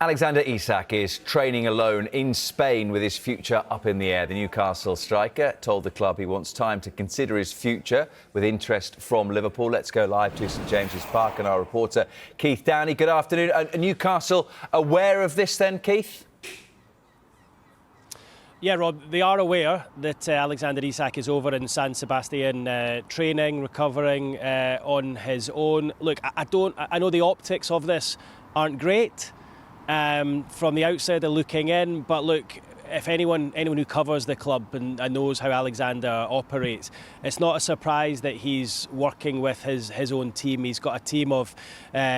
Alexander Isak is training alone in Spain with his future up in the air. The Newcastle striker told the club he wants time to consider his future with interest from Liverpool. Let's go live to St James's Park and our reporter Keith Downie. Good afternoon. Are Newcastle aware of this then, Keith? Yeah, Rob, they are aware that Alexander Isak is over in San Sebastian training, recovering on his own. Look, I know the optics of this aren't great from the outsider looking in, but look, if anyone who covers the club and knows how Alexander operates, it's not a surprise that he's working with his own team. He's got a team of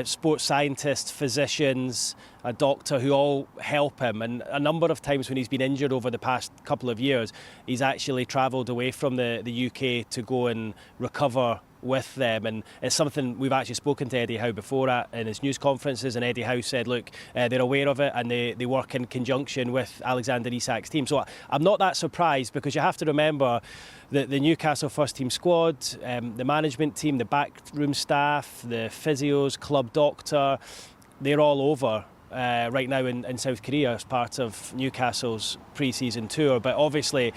sports scientists, physicians, a doctor who all help him. And a number of times when he's been injured over the past couple of years, he's actually travelled away from the UK to go and recover with them, and it's something we've actually spoken to Eddie Howe before in his news conferences, and Eddie Howe said, look, they're aware of it and they work in conjunction with Alexander Isak's team. So I'm not that surprised, because you have to remember that the Newcastle first team squad, the management team, the backroom staff, the physios, club doctor, they're all over right now in South Korea as part of Newcastle's pre-season tour. But obviously,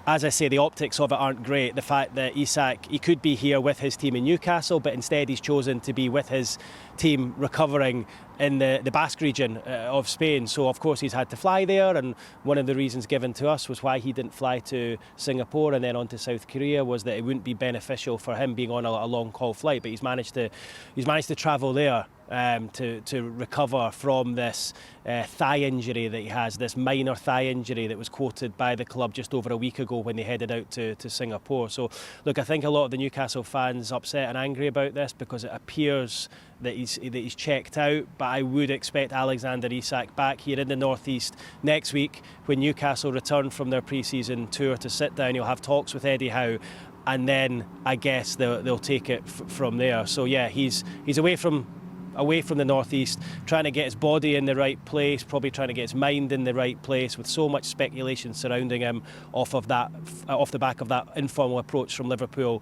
as I say, the optics of it aren't great. The fact that Isaac, he could be here with his team in Newcastle, but instead he's chosen to be with his team recovering in the Basque region of Spain. So of course he's had to fly there, and one of the reasons given to us was why he didn't fly to Singapore and then on to South Korea was that it wouldn't be beneficial for him being on a long haul flight. But he's managed to travel there to recover from this thigh injury that he has, this minor thigh injury that was quoted by the club just over a week ago when they headed out to Singapore. So look, I think a lot of the Newcastle fans upset and angry about this because it appears that he's checked out, but I would expect Alexander Isak back here in the northeast next week when Newcastle return from their pre-season tour to sit down. He'll have talks with Eddie Howe, and then I guess they'll take it from there. So yeah, he's away from the northeast, trying to get his body in the right place, probably trying to get his mind in the right place, with so much speculation surrounding him off the back of that informal approach from Liverpool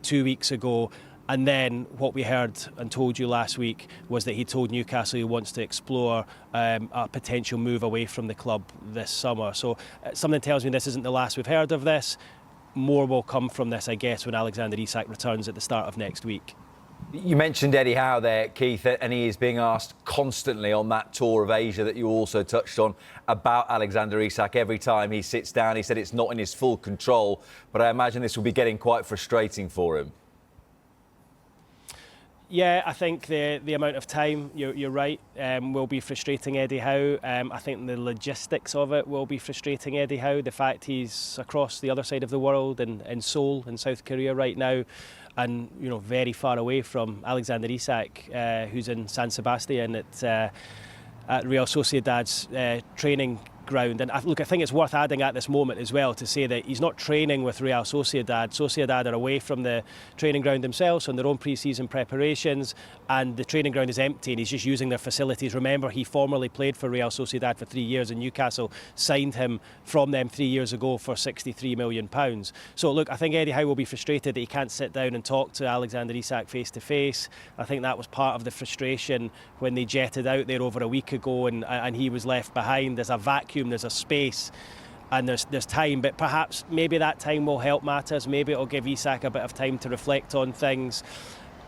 2 weeks ago. And then what we heard and told you last week was that he told Newcastle he wants to explore a potential move away from the club this summer. So something tells me this isn't the last we've heard of this. More will come from this, I guess, when Alexander Isak returns at the start of next week. You mentioned Eddie Howe there, Keith, and he is being asked constantly on that tour of Asia that you also touched on about Alexander Isak. Every time he sits down, he said it's not in his full control, but I imagine this will be getting quite frustrating for him. Yeah, I think the amount of time, you're right, will be frustrating Eddie Howe. I think the logistics of it will be frustrating Eddie Howe. The fact he's across the other side of the world in Seoul, in South Korea right now, and very far away from Alexander Isak, who's in San Sebastian at Real Sociedad's training ground. And look, I think it's worth adding at this moment as well to say that he's not training with Real Sociedad. Sociedad are away from the training ground themselves on their own pre-season preparations, and the training ground is empty and he's just using their facilities. Remember, he formerly played for Real Sociedad for 3 years, and Newcastle signed him from them 3 years ago for £63 million. So look, I think Eddie Howe will be frustrated that he can't sit down and talk to Alexander Isak face to face. I think that was part of the frustration when they jetted out there over a week ago and he was left behind. There's a vacuum, there's a space, and there's time, but perhaps maybe that time will help matters. Maybe it'll give Isak a bit of time to reflect on things,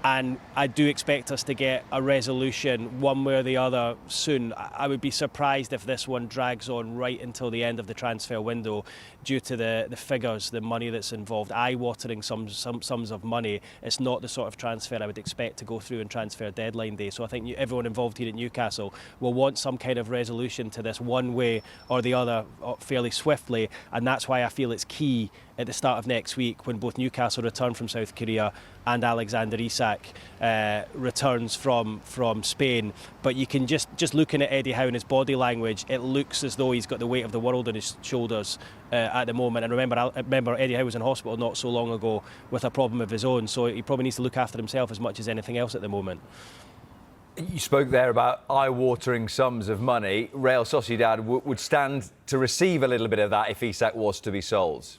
and I do expect us to get a resolution one way or the other soon. I would be surprised if this one drags on right until the end of the transfer window due to the figures, the money that's involved, eye-watering sums of money. It's not the sort of transfer I would expect to go through in transfer deadline day. So I think everyone involved here at Newcastle will want some kind of resolution to this one way or the other fairly swiftly, and that's why I feel it's key at the start of next week when both Newcastle return from South Korea and Alexander Isak returns from Spain. But you can just looking at Eddie Howe and his body language, it looks as though he's got the weight of the world on his shoulders at the moment. And remember Eddie Howe was in hospital not so long ago with a problem of his own, so he probably needs to look after himself as much as anything else at the moment. You spoke there about eye-watering sums of money. Real Sociedad would stand to receive a little bit of that if Isak was to be sold.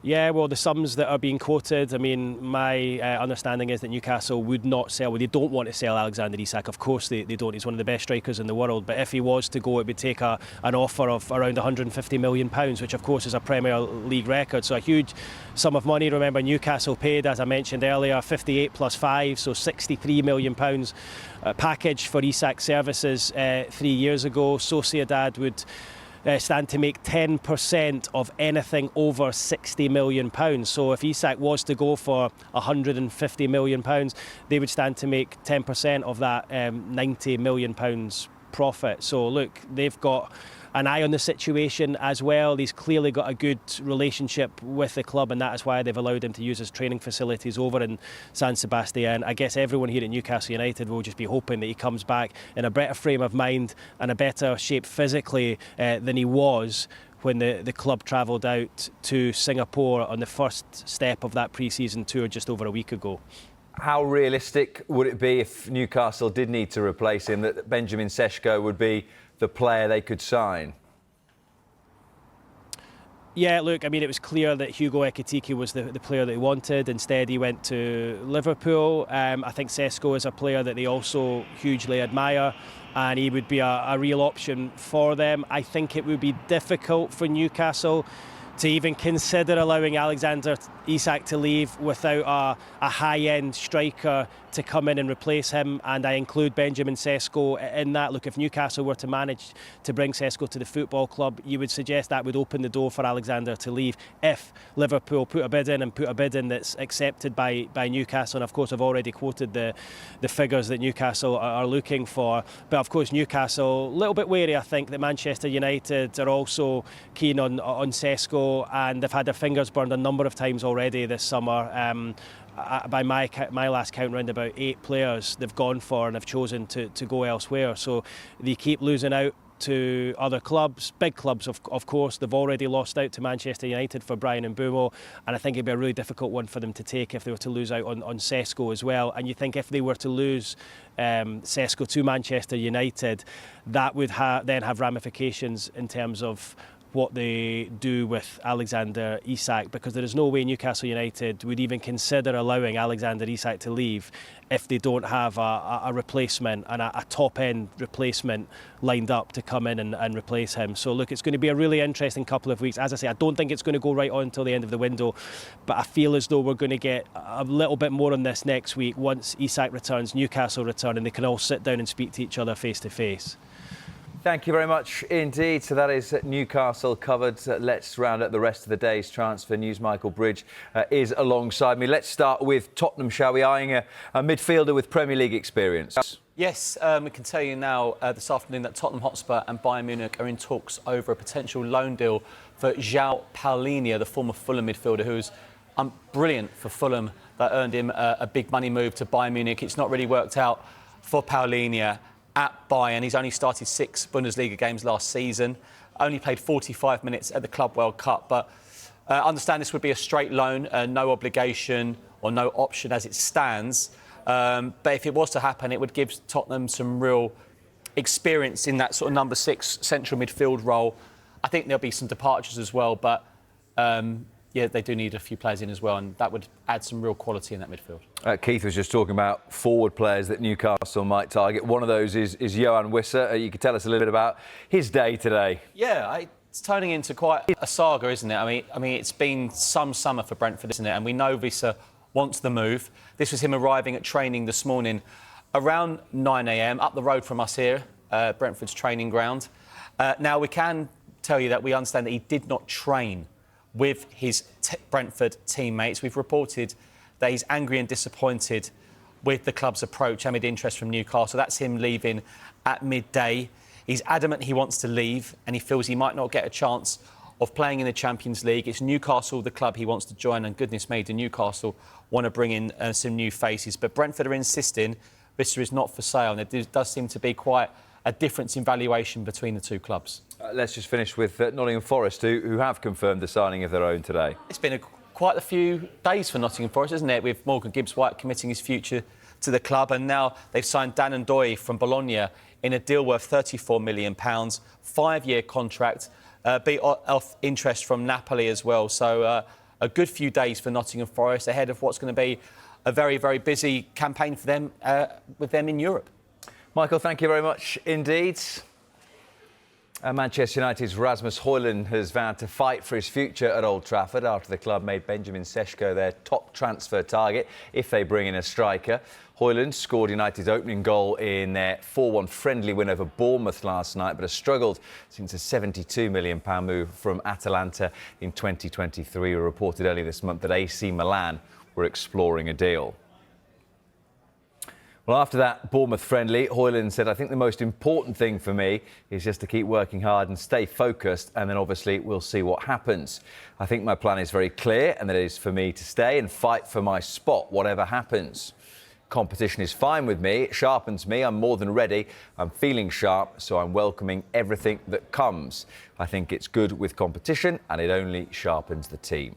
Yeah, well, the sums that are being quoted, I mean, my understanding is that Newcastle would not sell, well, they don't want to sell Alexander Isak. Of course they don't. He's one of the best strikers in the world. But if he was to go, it would take an offer of around £150 million, which, of course, is a Premier League record. So a huge sum of money. Remember, Newcastle paid, as I mentioned earlier, 58 plus 5, so £63 million package for Isak's services 3 years ago. Sociedad would stand to make 10% of anything over £60 million. So if Isaac was to go for £150 million, they would stand to make 10% of that £90 million profit. So look, they've got an eye on the situation as well. He's clearly got a good relationship with the club, and that is why they've allowed him to use his training facilities over in San Sebastian. I guess everyone here at Newcastle United will just be hoping that he comes back in a better frame of mind and a better shape physically than he was when the club travelled out to Singapore on the first step of that pre-season tour just over a week ago. How realistic would it be if Newcastle did need to replace him, that Benjamin Sesko would be the player they could sign? Yeah, look, I mean, it was clear that Hugo Ekitike was the player that he wanted. Instead, he went to Liverpool. I think Sesko is a player that they also hugely admire, and he would be a real option for them. I think it would be difficult for Newcastle to even consider allowing Alexander Isak to leave without a high-end striker to come in and replace him, and I include Benjamin Sesko in that. Look, if Newcastle were to manage to bring Sesko to the football club, you would suggest that would open the door for Alexander to leave if Liverpool put a bid in that's accepted by Newcastle. And of course, I've already quoted the figures that Newcastle are looking for. But of course, Newcastle, a little bit wary, I think, that Manchester United are also keen on Sesko, and they've had their fingers burned a number of times already this summer. By my last count, round about 8 players they've gone for and have chosen to go elsewhere. So they keep losing out to other clubs, big clubs of course. They've already lost out to Manchester United for Bryan Mbeumo, and I think it'd be a really difficult one for them to take if they were to lose out on Sesko as well. And you think if they were to lose Sesko to Manchester United, that would then have ramifications in terms of what they do with Alexander Isak, because there is no way Newcastle United would even consider allowing Alexander Isak to leave if they don't have a replacement and a top-end replacement lined up to come in and replace him. So look, it's going to be a really interesting couple of weeks. As I say, I don't think it's going to go right on until the end of the window, but I feel as though we're going to get a little bit more on this next week once Isak returns, Newcastle return, and they can all sit down and speak to each other face to face. Thank you very much indeed. So that is Newcastle covered. Let's round up the rest of the day's transfer news. Michael Bridge is alongside me. Let's start with Tottenham, shall we? Eyeing a midfielder with Premier League experience. Yes, we can tell you now this afternoon that Tottenham Hotspur and Bayern Munich are in talks over a potential loan deal for Joao Palhinha, the former Fulham midfielder, who's brilliant for Fulham. That earned him a big money move to Bayern Munich. It's not really worked out for Palhinha at Bayern. He's only started 6 Bundesliga games last season, only played 45 minutes at the Club World Cup, but I understand this would be a straight loan, no obligation or no option as it stands. But if it was to happen, it would give Tottenham some real experience in that sort of number 6 central midfield role. I think there'll be some departures as well, but yeah, they do need a few players in as well, and that would add some real quality in that midfield. Keith was just talking about forward players that Newcastle might target. One of those is Joao Wissa. You could tell us a little bit about his day today. Yeah, it's turning into quite a saga, isn't it? I mean, it's been some summer for Brentford, isn't it? And we know Wissa wants the move. This was him arriving at training this morning around 9 a.m. up the road from us here, Brentford's training ground. Now, we can tell you that we understand that he did not train with his Brentford teammates. We've reported that he's angry and disappointed with the club's approach amid interest from Newcastle. That's him leaving at midday. He's adamant he wants to leave and he feels he might not get a chance of playing in the Champions League. It's Newcastle, the club he wants to join, and goodness me, do Newcastle want to bring in some new faces. But Brentford are insisting Wissa is not for sale, and there does seem to be quite a difference in valuation between the two clubs. Let's just finish with Nottingham Forest, who have confirmed the signing of their own today. It's been quite a few days for Nottingham Forest, isn't it? With Morgan Gibbs-White committing his future to the club, and now they've signed Dan Ndoye from Bologna in a deal worth £34 million, 5-year contract, beat off interest from Napoli as well. So a good few days for Nottingham Forest ahead of what's going to be a very, very busy campaign for them with them in Europe. Michael, thank you very much indeed. Manchester United's Rasmus Hojlund has vowed to fight for his future at Old Trafford after the club made Benjamin Sesko their top transfer target if they bring in a striker. Hojlund scored United's opening goal in their 4-1 friendly win over Bournemouth last night, but has struggled since a £72 million move from Atalanta in 2023. We reported earlier this month that AC Milan were exploring a deal. Well, after that Bournemouth friendly, Hojlund said, "I think the most important thing for me is just to keep working hard and stay focused, and then obviously we'll see what happens. I think my plan is very clear, and that is for me to stay and fight for my spot, whatever happens. Competition is fine with me, it sharpens me, I'm more than ready, I'm feeling sharp, so I'm welcoming everything that comes. I think it's good with competition, and it only sharpens the team."